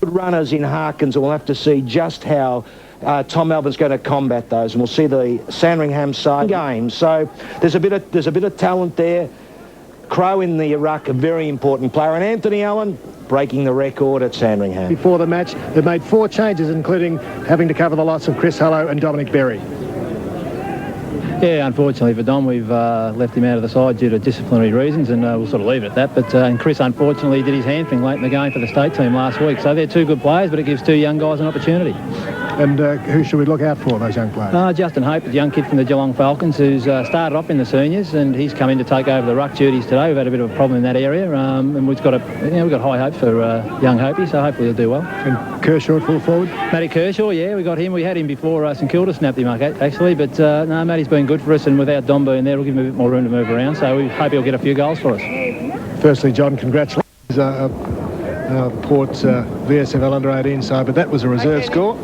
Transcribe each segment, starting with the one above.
runners in Harkins, and we'll have to see just how Tom Melbourne's going to combat those, and we'll see the Sandringham side game. So there's a bit of talent there. Crow in the ruck, a very important player, and Anthony Allen breaking the record at Sandringham. Before the match, they've made 4 changes, including having to cover the loss of Chris Hullo and Dominic Berry. Yeah, unfortunately for Dom, we've left him out of the side due to disciplinary reasons, and we'll sort of leave it at that. But and Chris, unfortunately, did his hamstring late in the game for the state team last week. So they're 2 good players, but it gives 2 young guys an opportunity. And who should we look out for, those young players? Justin Hope, the young kid from the Geelong Falcons, who's started off in the seniors, and he's come in to take over the ruck duties today. We've had a bit of a problem in that area, and we've got high hopes for young Hopey, so hopefully he'll do well. And Kershaw at full forward? Matty Kershaw, yeah, we got him. We had him before St Kilda snapped him up, actually, but no, Matty's been good for us, and without Dom being there, we'll give him a bit more room to move around, so we hope he'll get a few goals for us. Firstly, John, congratulations. Port's VSFL under-18 side, but that was a reserve score.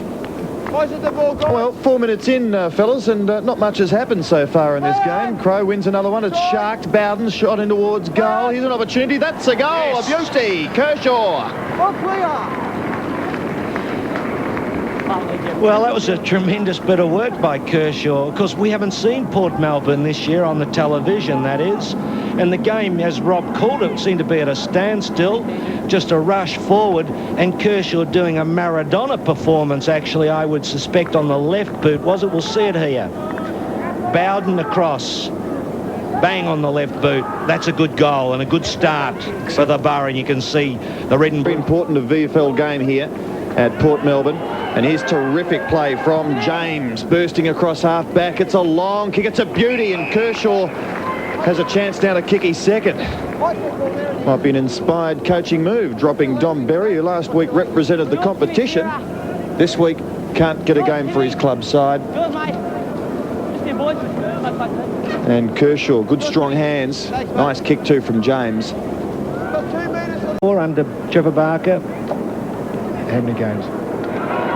Well, 4 minutes in, fellas, and not much has happened so far in this game. Crow wins another one. It's Sharked. Bowden's shot in towards goal. Here's an opportunity. That's a goal. Yes. A beauty. Kershaw. Well, that was a tremendous bit of work by Kershaw, because we haven't seen Port Melbourne this year on the television, that is. And the game, as Rob called it, seemed to be at a standstill, just a rush forward, and Kershaw doing a Maradona performance, actually, I would suspect, on the left boot, was it? We'll see it here. Bowden across. Bang on the left boot. That's a good goal and a good start for the Borough, and you can see the red and blue. Very important VFL game here at Port Melbourne. And here's terrific play from James, bursting across half-back. It's a long kick. It's a beauty, and Kershaw has a chance now to kick his second. Might be an inspired coaching move, dropping Dom Berry, who last week represented the competition. This week can't get a game for his club side. And Kershaw, good strong hands. Nice kick too from James. 4 under Trevor Barker. How many games?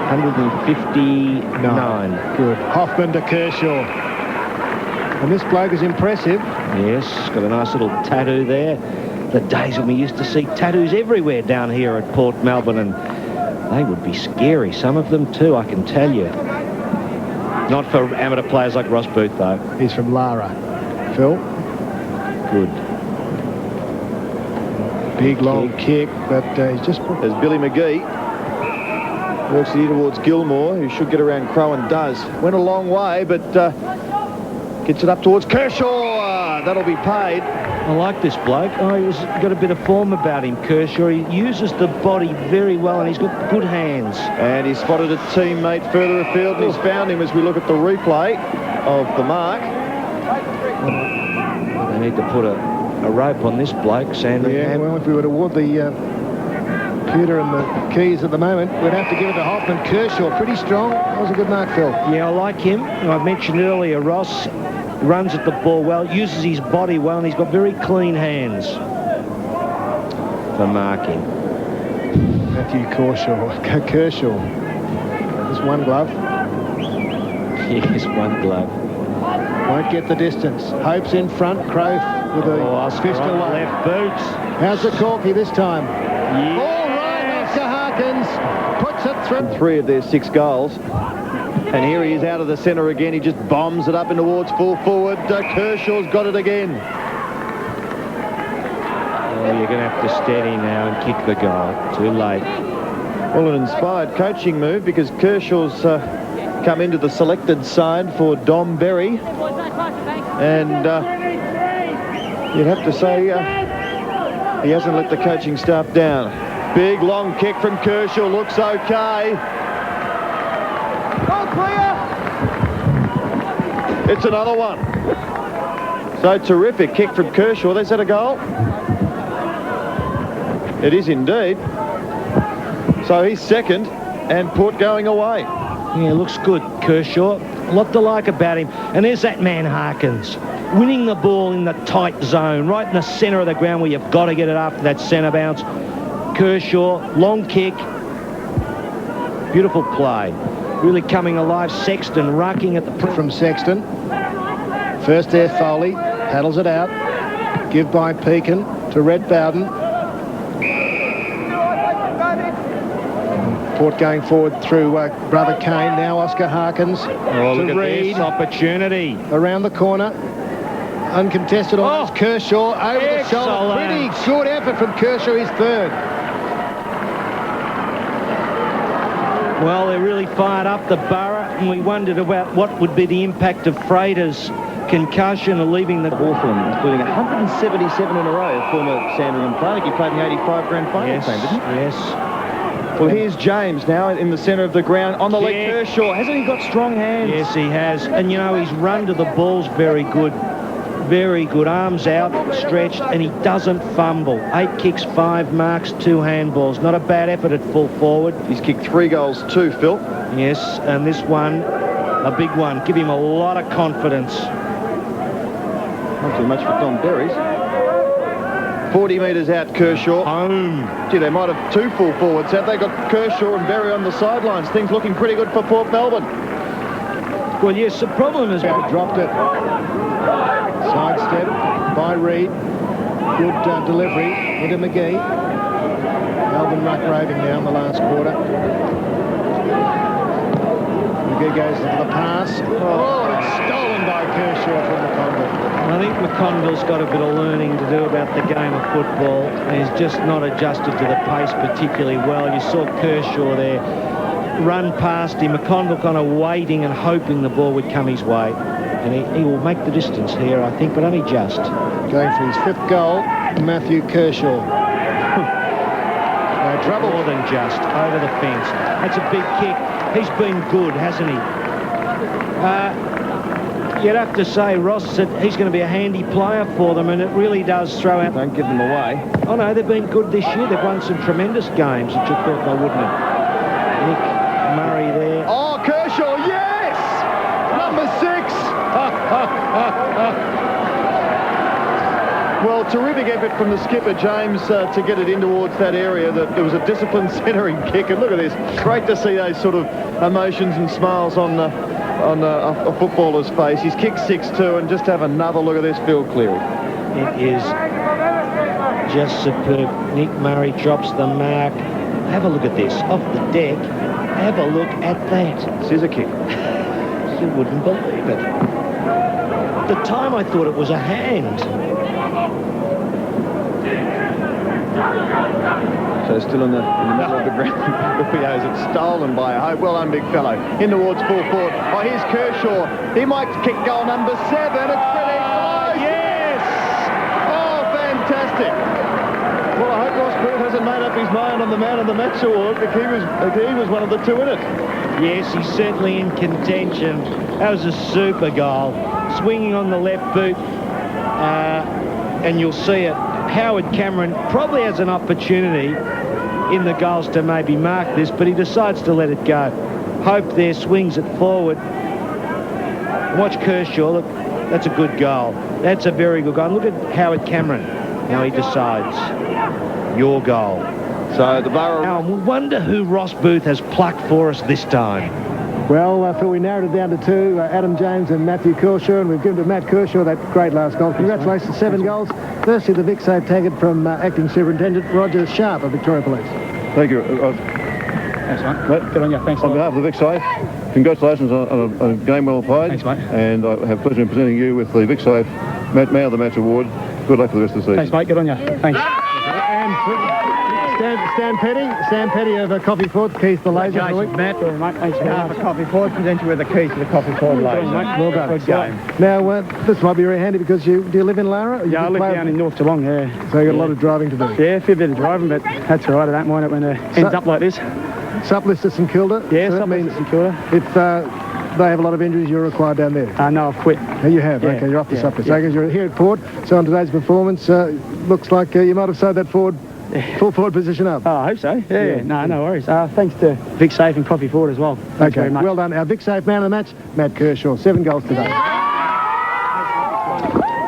159. Good. Hoffman to Kershaw. And this bloke is impressive. Yes, got a nice little tattoo there. The days when we used to see tattoos everywhere down here at Port Melbourne, and they would be scary, some of them too, I can tell you. Not for amateur players like Ross Booth, though. He's from Lara. Phil? Good. Big long kick, but he's just... There's Billy McGee. Walks it here towards Gilmore, who should get around Crow and does. Went a long way, but gets it up towards Kershaw. That'll be paid. I like this bloke. Oh, he's got a bit of form about him, Kershaw. He uses the body very well, and he's got good hands. And he spotted a teammate further afield, and he's found him as we look at the replay of the mark. They need to put a rope on this bloke, Sandringham. Yeah, well, if we were to award the computer and the keys at the moment, we'd have to give it to Hoffman. Kershaw, pretty strong. That was a good mark, Phil. Yeah, I like him. I mentioned earlier, Ross runs at the ball well, uses his body well, and he's got very clean hands for marking. Matthew Kershaw. There's one glove. Yes, one glove. Won't get the distance. Hope's in front. Crow with a fist away. Left boot. How's the Corky this time? Yeah. All right, Oscar Harkins puts it through. 3 of their 6 goals. And here he is out of the centre again. He just bombs it up and towards full forward. Kershaw's got it again. Oh, you're going to have to steady now and kick the goal. Too late. Well, an inspired coaching move, because Kershaw's come into the selected side for Dom Berry. And you'd have to say he hasn't let the coaching staff down. Big long kick from Kershaw. Looks okay. It's another one. So terrific kick from Kershaw. They set a goal. It is indeed. So he's second, and Port going away. Yeah, looks good, Kershaw. A lot to like about him. And there's that man, Harkins, winning the ball in the tight zone, right in the centre of the ground where you've got to get it after that centre bounce. Kershaw, long kick. Beautiful play. Really coming alive. Sexton rucking at the... From Sexton. First there, Foley. Paddles it out. Give by Pekin to Red Bowden. Port going forward through brother Kane. Now Oscar Harkins to Reed. Opportunity. Around the corner. Uncontested almost. Kershaw over the shoulder. Pretty good effort from Kershaw, his third. Well, they're really fired up, the Borough, and we wondered about what would be the impact of Frater's concussion and leaving the Hawthorn, including 177 in a row, former Sandringham player. He played in the 85 grand final team, didn't he? Yes. Well, here's James now in the centre of the ground on the leg. Kershaw, hasn't he got strong hands? Yes, he has. And, you know, his run to the ball's very good. Very good. Arms out, stretched, and he doesn't fumble. 8 kicks, 5 marks, 2 handballs. Not a bad effort at full forward. He's kicked 3 goals too, Phil. Yes, and this one, a big one. Give him a lot of confidence. Not too much for Don Berries. 40 metres out, Kershaw. Home. Gee, they might have 2 full forwards. Have they got Kershaw and Berry on the sidelines? Things looking pretty good for Port Melbourne. Well, yes, the problem is... Dropped it. Sidestep by Reed. Good delivery into McGee. Melbourne ruck roving now in the last quarter. McGee goes into the pass. Oh, it's stolen by Kershaw from McConville. I think McConville's got a bit of learning to do about the game of football. He's just not adjusted to the pace particularly well. You saw Kershaw there run past him. McConville kind of waiting and hoping the ball would come his way. And he will make the distance here, I think, but only just. Going for his 5th goal, Matthew Kershaw. No trouble. More than just. Over the fence. That's a big kick. He's been good, hasn't he? You'd have to say, Ross, that he's going to be a handy player for them, and it really does throw out... Don't give them away. Oh, no, they've been good this year. They've won some tremendous games that you thought they wouldn't have. Nick Murray there. Oh, Kershaw, yes! Number 6! Well, terrific effort from the skipper, James, to get it in towards that area. It was a disciplined centering kick, and look at this. Great to see those sort of emotions and smiles on a footballer's face. He's kicked 6-2, and just have another look at this, Phil Cleary. It is just superb. Nick Murray drops the mark. Have a look at this. Off the deck. Have a look at that. Scissor kick. You wouldn't believe it. At the time, I thought it was a hand. So still in the middle of the ground. It's stolen by Hope. Well done, big fellow. In towards full forward. Oh, here's Kershaw. He might kick goal number 7. It's pretty close. Yes! Oh, fantastic. Well, I hope Ross Booth hasn't made up his mind on the Man of the Match award, but he was one of the 2 in it. Yes, he's certainly in contention. That was a super goal. Swinging on the left boot. And you'll see it. Howard Cameron probably has an opportunity in the goals to maybe mark this, but he decides to let it go. Hope there swings it forward. Watch Kershaw. Look, that's a good goal. That's a very good goal. Look at Howard Cameron. Now he decides. Your goal. So the Borough... Now, we wonder who Ross Booth has plucked for us this time. Well, Phil, we narrowed it down to 2, Adam James and Matthew Kershaw, and we've given to Matt Kershaw that great last goal. Congratulations, 7 goals. Firstly, the Vic save tagged from Acting Superintendent Roger Sharp of Victoria Police. Thank you. Thanks, mate. Good on you. Thanks. On behalf of the Vic save, congratulations on a game well played. Thanks, mate. And I have pleasure in presenting you with the Vic save Man of the Match award. Good luck for the rest of the season. Thanks, mate. Good on you. Thanks. Stan Petty of Coffee Fort, keys to the laser. Matt. Mate, thanks for Coffee Fort, present you with the keys to the Coffee Fort laser. Well done. Good game. Now, this might be very handy because do you live in Lara? Yeah, I live down in North Geelong, yeah. So you've got a lot of driving to do. Yeah, a fair bit of driving, but that's all right. I don't mind it when it ends up like this. Supless to St Kilda? Yeah, so Supless to St Kilda. If they have a lot of injuries, you're required down there? No, I've quit. Oh, you have? Yeah. Okay, you're off the Supless. Yeah. So you're here at Port. So on today's performance, looks like you might have sewed that full forward position up. Oh, I hope so. Yeah. No worries. Thanks to Vic Safe and Coffee Ford as well. Thanks very much. Well done. Our Vic Safe man of the match, Matt Kershaw. 7 goals today.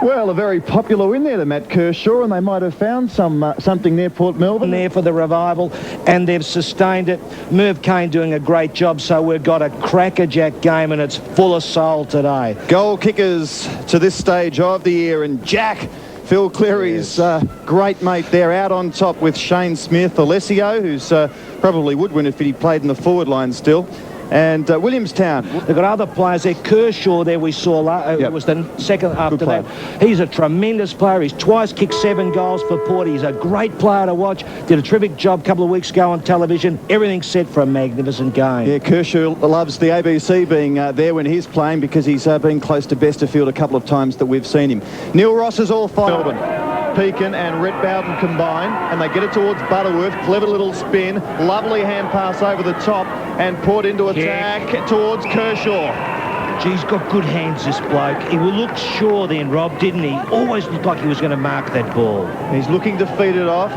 Well, a very popular win there to Matt Kershaw, and they might have found something there, Port Melbourne. There for the revival, and they've sustained it. Merv Kane doing a great job, so we've got a crackerjack game, and it's full of soul today. Goal kickers to this stage of the year, and Jack Phil Cleary's great mate there, out on top with Shane Smith. Alessio, who's probably would win if he played in the forward line still. And Williamstown. They've got other players there. Kershaw there we saw was the second after that. He's a tremendous player. He's twice kicked 7 goals for Port. He's a great player to watch. Did a terrific job a couple of weeks ago on television. Everything's set for a magnificent game. Yeah, Kershaw loves the ABC being there when he's playing, because he's been close to best of field a couple of times that we've seen him. Neil Ross is all five. Melbourne. Pekin and Rhett Bowden combine, and they get it towards Butterworth. Clever little spin, lovely hand pass over the top, and Port into attack towards Kershaw. He's got good hands, this bloke. He looked sure then, Rob, didn't he? Always looked like he was going to mark that ball. He's looking to feed it off.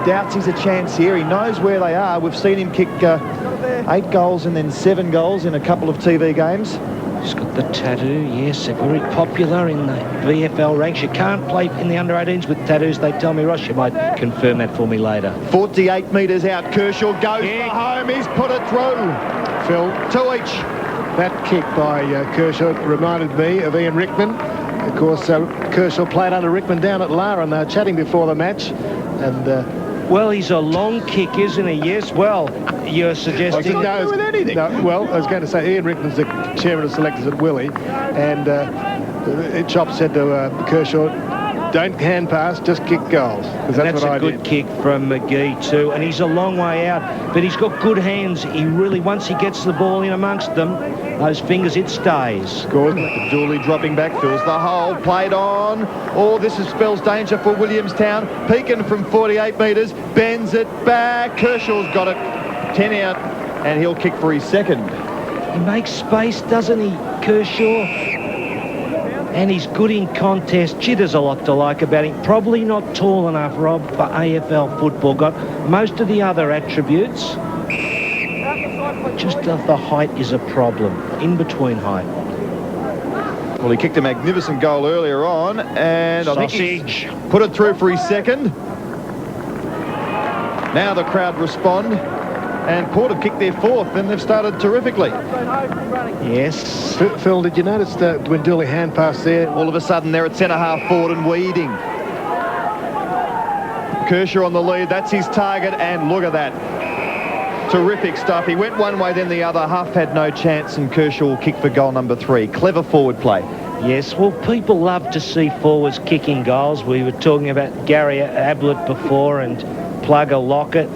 Doubts he's a chance here. He knows where they are. We've seen him kick 8 goals and then 7 goals in a couple of TV games. He's got the tattoo, yes. They're very popular in the VFL ranks. You can't play in the under-18s with tattoos, they tell me. Ross, you might confirm that for me later. 48 metres out. Kershaw goes for home. He's put it through. Phil, 2 each. that kick by Kershaw reminded me of Ian Rickman. Of course, Kershaw played under Rickman down at Lara, and they were chatting before the match. And well, he's a long kick, isn't he? Yes, well, you're suggesting... with anything. No, well, I was going to say Ian Rickman's the chairman of selectors at Willie, and Chop said to Kershaw, don't hand pass, just kick goals. Because that's what I did. That's a good kick from McGee too, and he's a long way out, but he's got good hands. He really, once he gets the ball in amongst them, those fingers, it stays. Gordon, Dooley dropping back, fills the hole, played on. Oh, this spells danger for Williamstown. Pekin from 48 metres, bends it back. Kershaw's got it, 10 out, and he'll kick for his second. He makes space, doesn't he, Kershaw? And he's good in contest. Gee, there's a lot to like about him. Probably not tall enough, Rob, for AFL football. Got most of the other attributes. Just the height is a problem. In between height. Well, he kicked a magnificent goal earlier on, and I think he's put it through for his second. Now the crowd respond, and Port have kicked their 4th, and they've started terrifically. Yes. Phil, did you notice that when Dooley hand passed there? All of a sudden they're at centre-half forward and weeding. Kershaw on the lead, that's his target, and look at that. Terrific stuff. He went one way, then the other. Huff had no chance, and Kershaw will kick for goal number 3. Clever forward play. Yes, well, people love to see forwards kicking goals. We were talking about Gary Ablett before and Plugger Lockett.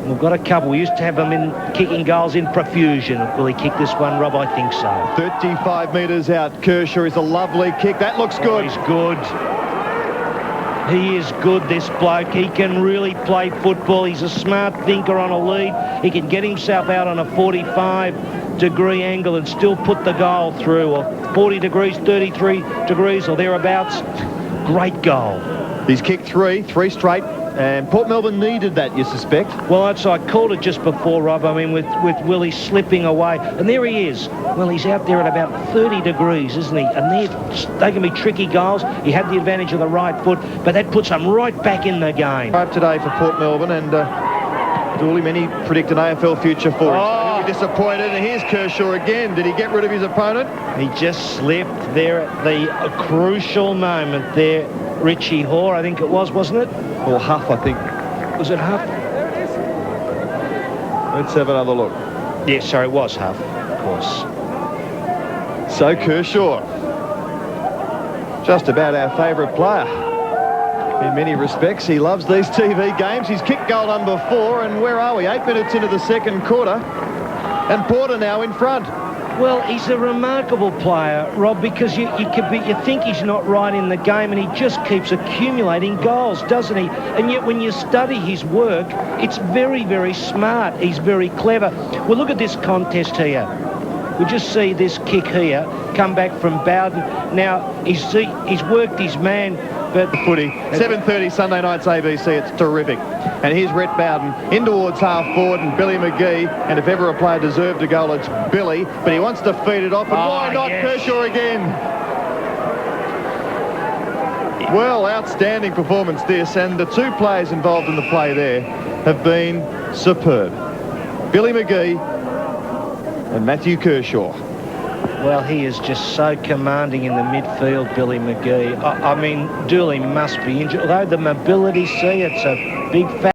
We've got a couple. We used to have them in kicking goals in profusion. Will he kick this one, Rob? I think so. 35 metres out. Kershaw is a lovely kick. That looks good. He's good. He is good, this bloke. He can really play football. He's a smart thinker on a lead. He can get himself out on a 45-degree angle and still put the goal through, or 40 degrees, 33 degrees, or thereabouts. Great goal. He's kicked 3 straight. And Port Melbourne needed that, you suspect? Well, I called it just before, Rob. I mean, with Willie slipping away. And there he is. Well, he's out there at about 30 degrees, isn't he? And they can be tricky goals. He had the advantage of the right foot, but that puts him right back in the game. Today for Port Melbourne, and Dooley, many predict an AFL future for him. So he'll be disappointed. And here's Kershaw again. Did he get rid of his opponent? He just slipped there at the crucial moment there. Richie Hoare, I think it was, wasn't it? Or Huff, I think. Was it Huff? Let's have another look. Yes, sorry, it was Huff, of course. So Kershaw, just about our favourite player. In many respects, he loves these TV games. He's kicked goal number 4, and where are we? 8 minutes into the second quarter, and Port are now in front. Well, he's a remarkable player, Rob, because you think he's not right in the game, and he just keeps accumulating goals, doesn't he? And yet when you study his work, it's very, very smart. He's very clever. Well, look at this contest here. We just see this kick here come back from Bowden. Now, he's worked his man, but... Footy, 7:30 Sunday nights ABC, it's terrific. And here's Rhett Bowden in towards half forward, and Billy McGee, and if ever a player deserved a goal, it's Billy, but he wants to feed it off, and why not Kershaw again? Well, outstanding performance this, and the 2 players involved in the play there have been superb. Billy McGee and Matthew Kershaw. Well, he is just so commanding in the midfield, Billy McGee. I mean, Dooley must be injured. Although the mobility, see, it's a big fat